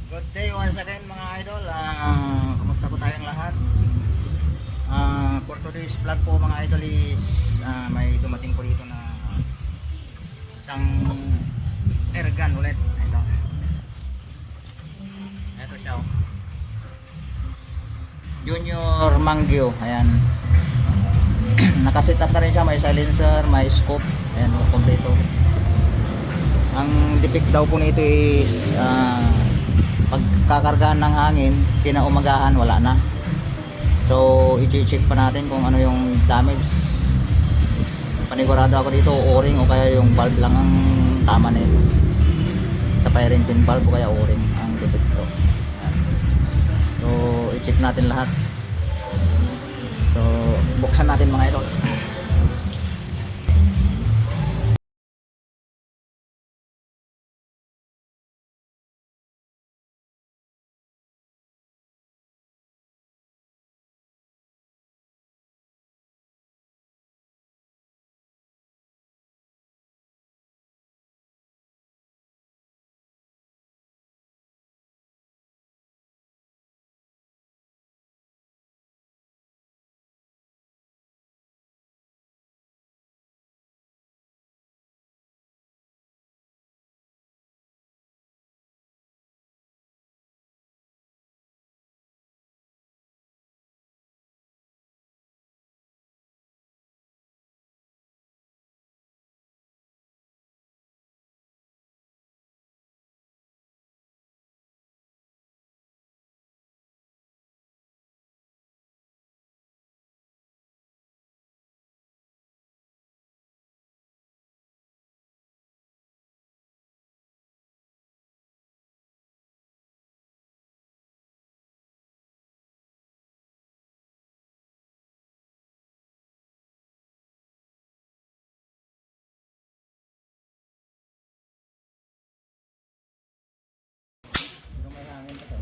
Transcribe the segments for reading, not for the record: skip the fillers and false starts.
Good day once again mga idol. Kumusta po tayong lahat? For today's vlog po mga idol is may dumating po dito na isang airgun ulit. Ito siya. Junior Mangyo. Ayan. Nakasit up na rin siya. May silencer, may scope. Ayan, kompleto. Ang defect daw po nito is pagkakargahan ng hangin, kinaumagahan wala na. So i-check pa natin kung ano yung damage. Panigurado ako dito o-ring o kaya yung valve lang ang tama nito. Sa firing pin valve o kaya o-ring ang defecto. So i-check natin lahat. So buksan natin mga idol. May hangin pa to.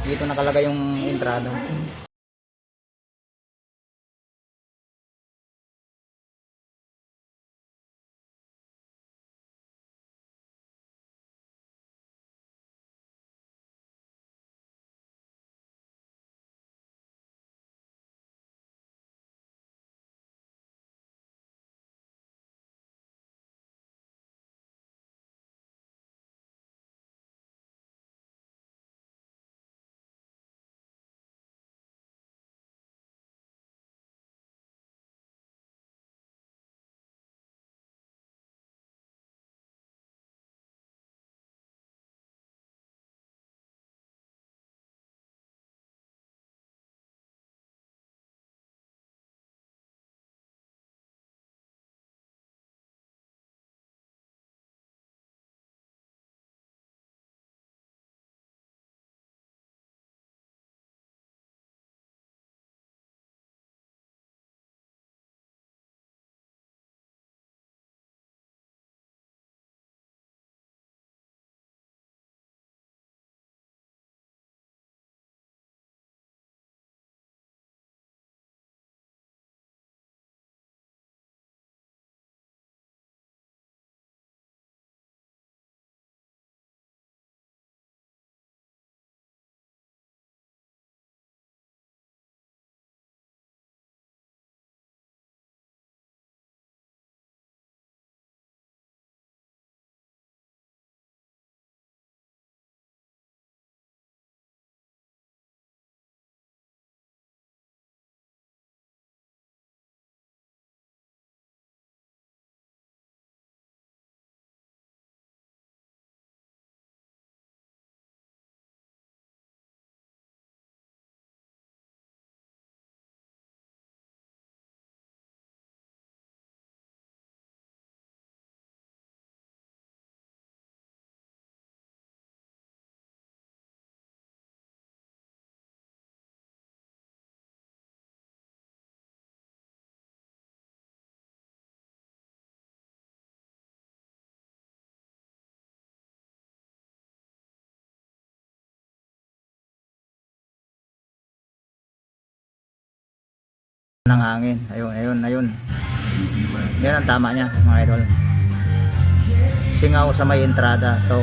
Dito nakalagay yung entrada. ng hangin. Ayun. Yan ang tama niya mga idol. Singaw sa may entrada. So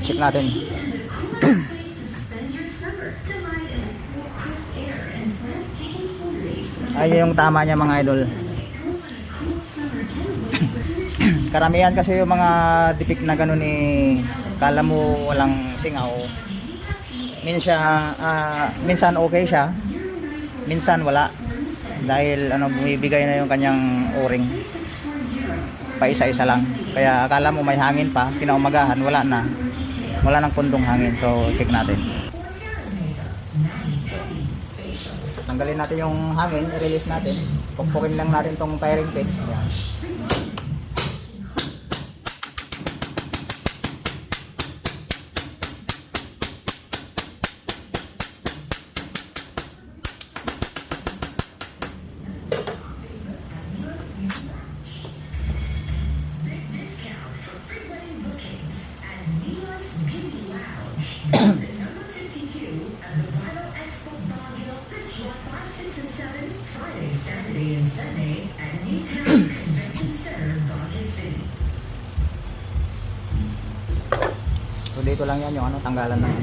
check natin. Ay yung tama niya mga idol. Karamihan kasi yung mga defect na ganun kala mo walang singaw. Minsan okay siya, minsan wala. Dahil bumibigay na yung kanyang o-ring. Pa isa-isa lang. Kaya akala mo may hangin pa, kinaumagahan wala na. Wala nang pundong hangin. So check natin. Tanggalin natin yung hangin, i-release natin. Pukpukin lang natin tong firing pin. Ayan. So dito lang yan yung tanggalan ng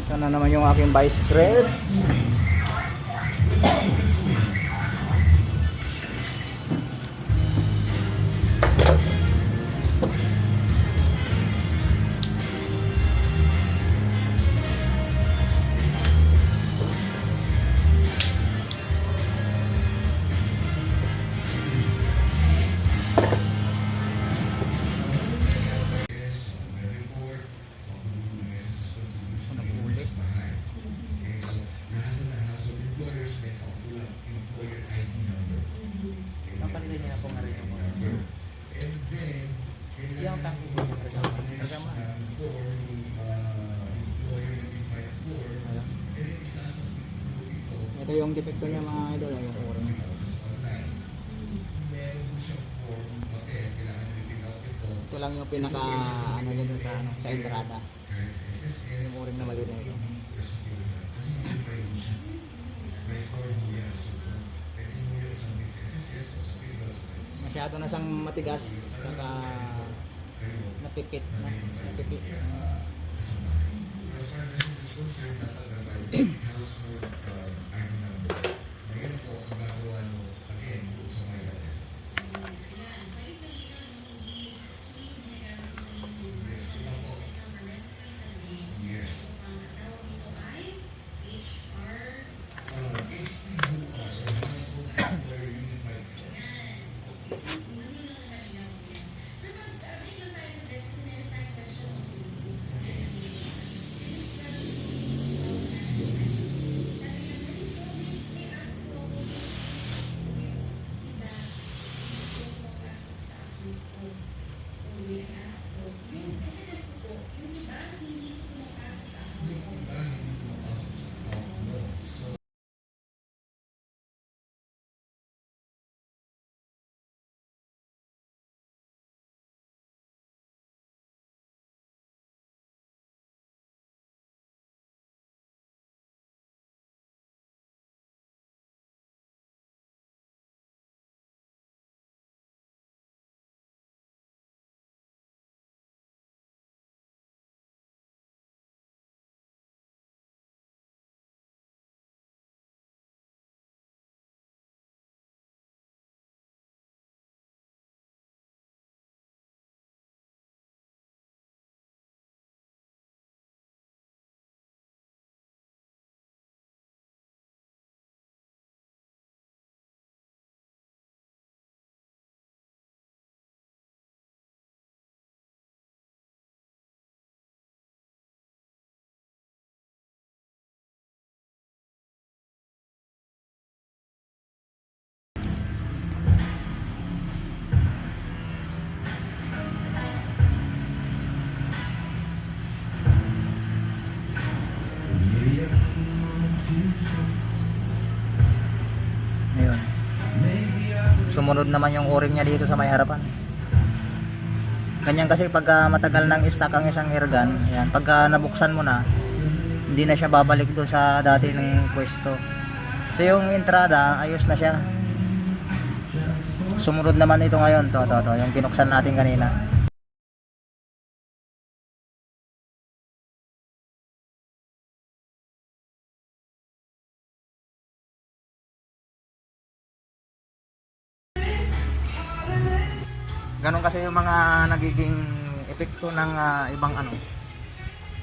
sana naman yung aking vice grip. Ito yung defecto niya mga idol, yung o-ring. Ito lang yung pinaka dyan sa entrada. Yung o-ring na mali na ito. Masyado na siyang matigas, saka napipit. sumunod naman yung o-ring niya dito sa may harapan. Ganyan kasi pagka matagal nang stock ang isang airgun, yan, pagka nabuksan mo na, hindi na siya babalik doon sa dati ng pwesto. So yung entrada, ayos na siya. Sumunod naman ito ngayon, to, yung pinuksan natin kanina. Ganon kasi yung mga nagiging epekto ng ibang ano.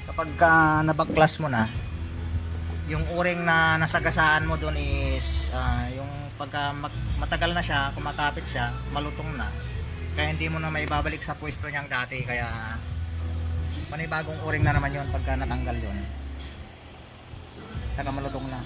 Kapag nabaklas mo na, yung o-ring na nasagasaan mo doon is yung pagka matagal na siya, kumakapit siya, malutong na. Kaya hindi mo na maibabalik sa pwesto niyang dati. Kaya panibagong o-ring na naman yun pagka natanggal yun. Saka malutong na.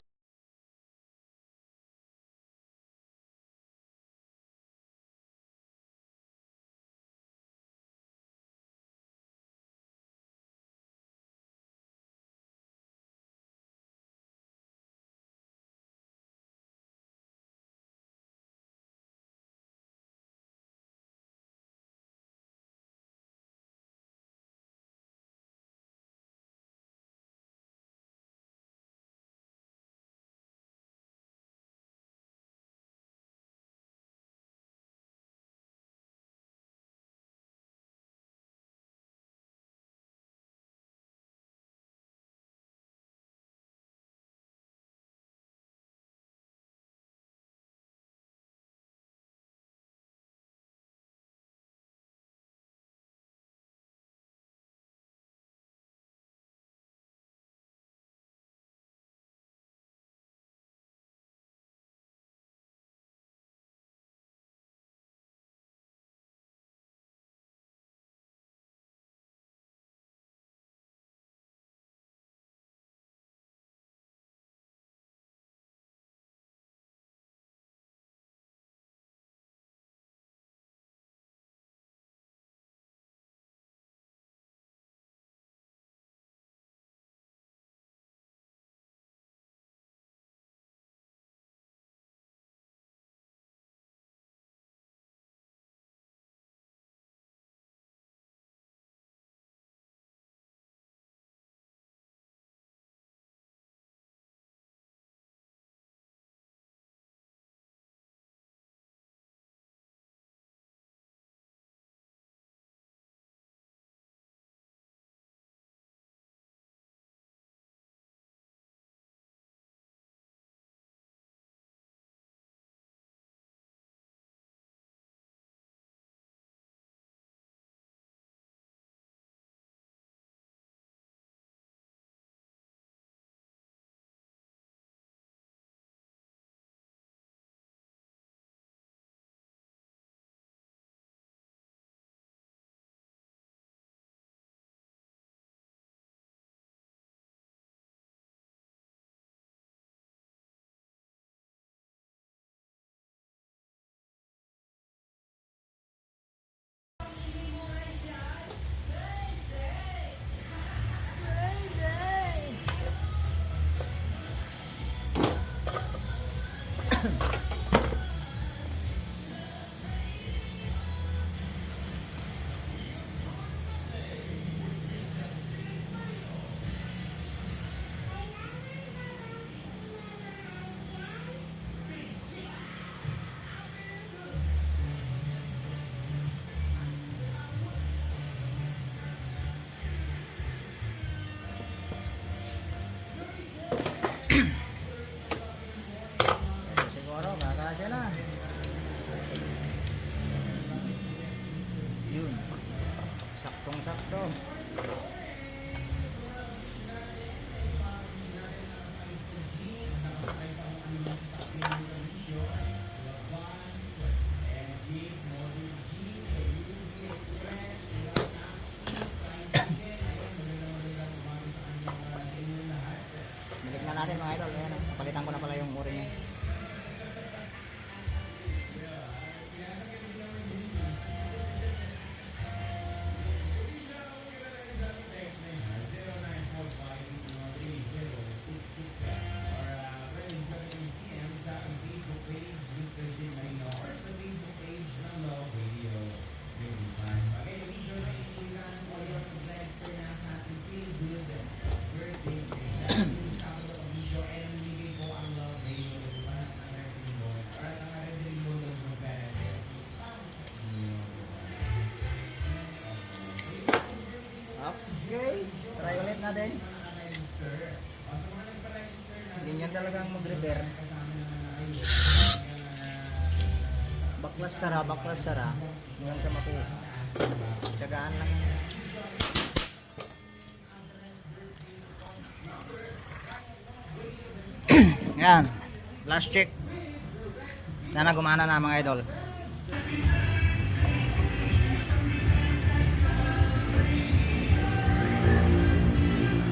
Siguro kakasya na. Yun. Saktong sakto. Balik na natin mga idol. Ayan, palitan ko na pala yung o-ring niya. natin. Ganyan talagang mag-repair. Baklas sara, baklas sara. Hanggang sa makuha. Tsagaan lang. Yan. Last check. Sana gumana na mga idol.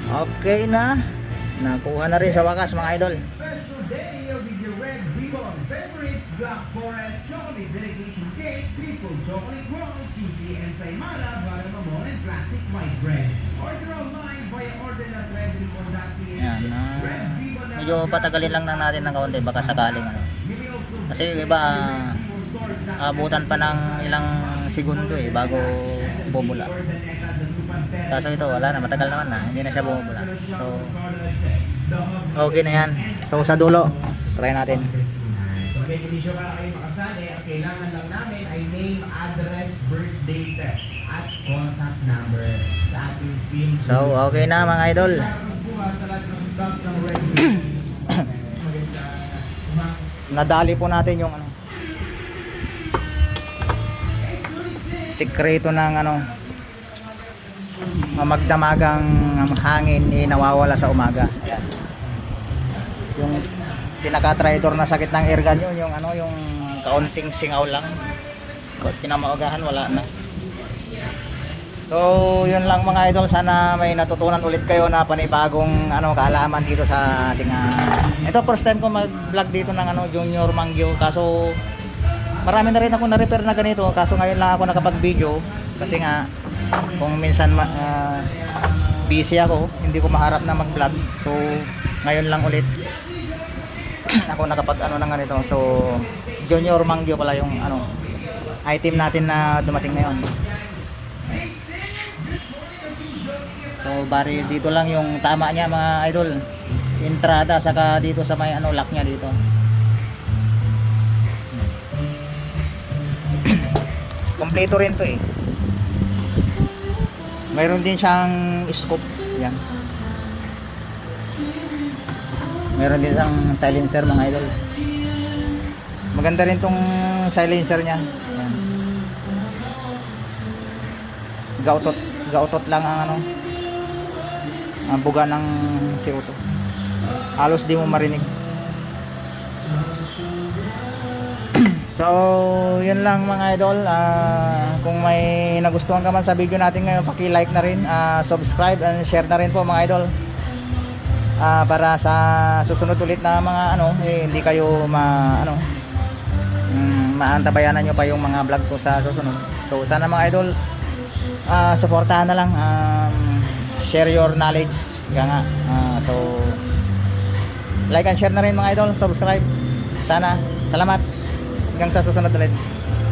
Okay na. Nakuha na rin sa wakas mga idol. Special day with your red ribbon favorites, Black Forest chocolate delegation cake, triple chocolate roll, cheesy and saimara, butter mamon and classic white bread. Order online via order.redribbon.ph. Yan. Red ribbon na Medyo patagalin lang natin ng kaunti baka sakaling ano. Kasi yung iba abutan pa ng ilang segundo bago bumula. Kaso ito wala na, matagal naman na, hindi na siya bumula. So okay na yan. So sa dulo, try natin. So may kondisyon para kayo makasali, ang kailangan lang namin ay name, address, birth date, at contact number sa ating film. So okay na mga idol. Sa lahat ng staff ng Red Ribbon. Nadali po natin yung ano, sikreto ng ano, magdamagang hangin nawawala sa umaga. Ayan. Yung pinaka-traitor na sakit ng airgun yun, yung ano, yung kaunting singaw lang. Kinamaagahan wala na. So yun lang mga idol, sana may natutunan ulit kayo na panibagong ano, kaalaman dito sa ating ito first time ko mag-vlog dito ng ano, Junior Mangyo. Kaso marami na rin ako na-repair na ganito, kaso ngayon lang ako nakapag-video kasi nga kung minsan busy ako, hindi ko maharap na mag-vlog. So ngayon lang ulit ako nakapag ano ng ganito. So Junior Mangyo pala yung ano, item natin na dumating ngayon. So bari dito lang yung tama niya mga idol, entrada saka dito sa may ano, lock niya dito. Kompleto rin to mayroon din siyang scope yan, mayroon din siyang silencer mga idol. Maganda rin tong silencer niya yan. Gautot lang ang ano, ang buga ng CO2, halos di mo marinig. So yun lang mga idol. Kung may nagustuhan ka man sa video natin ngayon, paki-like na rin, subscribe and share na rin po mga idol, para sa susunod ulit na mga ano, hindi kayo maantabayanan nyo pa yung mga vlog ko sa susunod. So sana mga idol, suportahan na lang, share your knowledge nga. So like and share na rin mga idol, subscribe. Sana, salamat, hanggang sa susunod ulit.